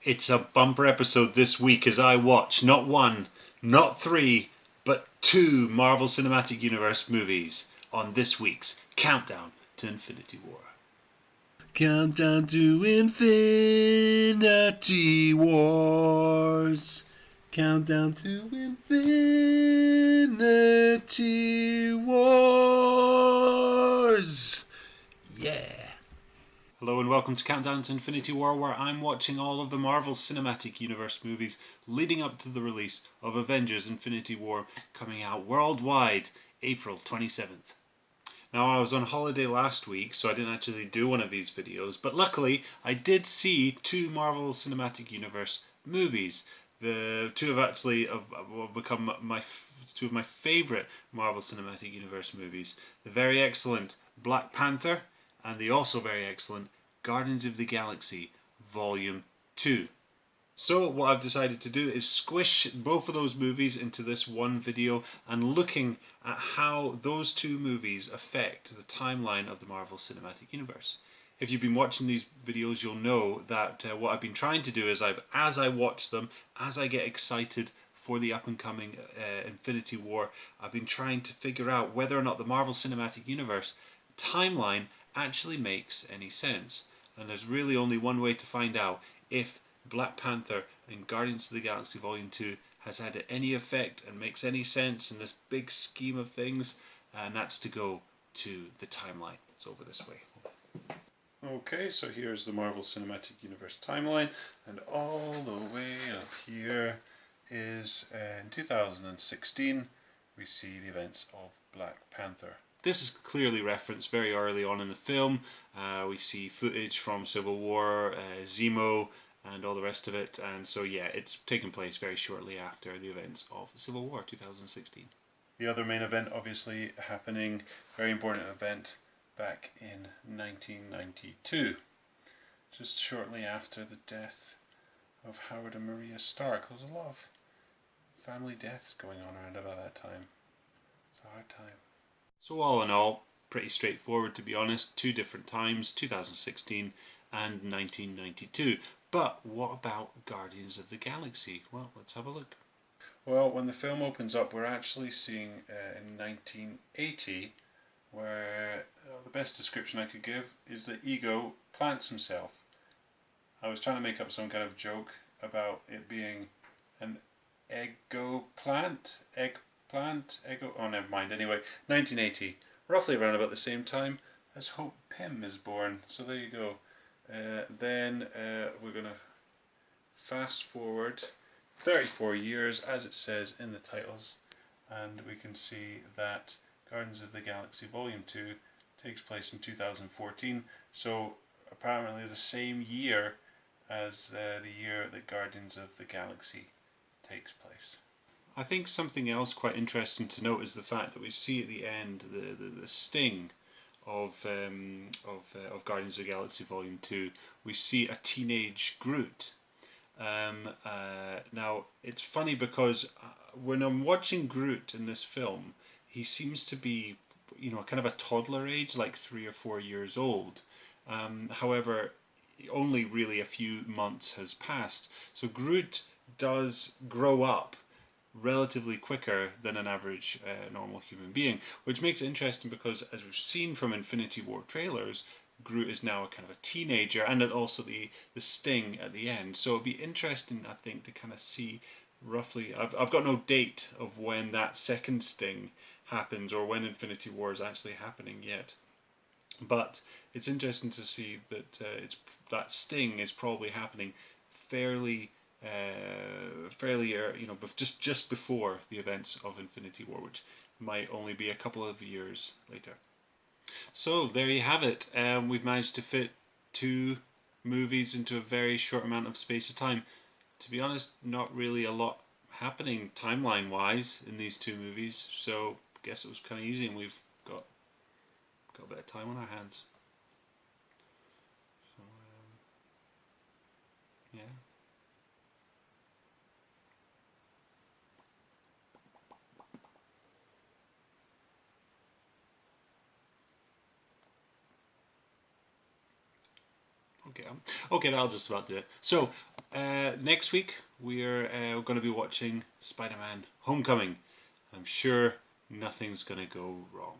It's a bumper episode this week as I watch not one, not three, but two Marvel Cinematic Universe movies on this week's Countdown to Infinity War. Countdown to Infinity Wars. Countdown to Infinity Wars. Yeah. Hello and welcome to Countdown to Infinity War, where I'm watching all of the Marvel Cinematic Universe movies leading up to the release of Avengers Infinity War, coming out worldwide April 27th. Now, I was on holiday last week, so I didn't actually do one of these videos, but luckily I did see two Marvel Cinematic Universe movies. The two have actually become two of my favourite Marvel Cinematic Universe movies. The very excellent Black Panther and the also very excellent Guardians of the Galaxy Vol.2. So what I've decided to do is squish both of those movies into this one video and looking at how those two movies affect the timeline of the Marvel Cinematic Universe. If you've been watching these videos, you'll know that what I've been trying to do is as I watch them, as I get excited for the up-and-coming Infinity War, I've been trying to figure out whether or not the Marvel Cinematic Universe timeline actually makes any sense. And there's really only one way to find out if Black Panther and Guardians of the Galaxy Vol.2 has had any effect and makes any sense in this big scheme of things, and that's to go to the timeline. It's over this way. Okay, so here's the Marvel Cinematic Universe timeline, and all the way up here is in 2016 we see the events of Black Panther. This is clearly referenced very early on in the film. We see footage from Civil War, Zemo, and all the rest of it, and so yeah, it's taking place very shortly after the events of Civil War 2016. The other main event obviously happening, very important event, back in 1992, just shortly after the death of Howard and Maria Stark. There was a lot of family deaths going on around about that time. It's a hard time. So all in all, pretty straightforward to be honest, two different times, 2016 and 1992. But what about Guardians of the Galaxy? Well, let's have a look. Well, when the film opens up, we're actually seeing in 1980, where the best description I could give is that Ego plants himself. I was trying to make up some kind of joke about it being an eggplant, oh never mind, anyway, 1980, roughly around about the same time as Hope Pym is born, so there you go. Then we're going to fast forward 34 years, as it says in the titles, and we can see that Guardians of the Galaxy Volume 2 takes place in 2014, so apparently the same year as the year that Guardians of the Galaxy takes place. I think something else quite interesting to note is the fact that we see at the end the sting of Guardians of the Galaxy Volume 2. We see a teenage Groot. Now, it's funny because when I'm watching Groot in this film, he seems to be, kind of a toddler age, like 3 or 4 years old. However, only really a few months has passed. So Groot does grow up relatively quicker than an average normal human being, which makes it interesting because, as we've seen from Infinity War trailers, Groot is now a kind of a teenager, and then also the sting at the end. So it'd be interesting, I think, to kind of see roughly. I've got no date of when that second sting happens or when Infinity War is actually happening yet, but it's interesting to see that that sting is probably happening fairly just before the events of Infinity War, which might only be a couple of years later. So there you have it. We've managed to fit two movies into a very short amount of space of time. To be honest, not really a lot happening timeline-wise in these two movies, so I guess it was kind of easy, and we've got a bit of time on our hands. So, yeah. Okay, that'll just about do it. So, Next week we're going to be watching Spider-Man Homecoming. I'm sure nothing's going to go wrong.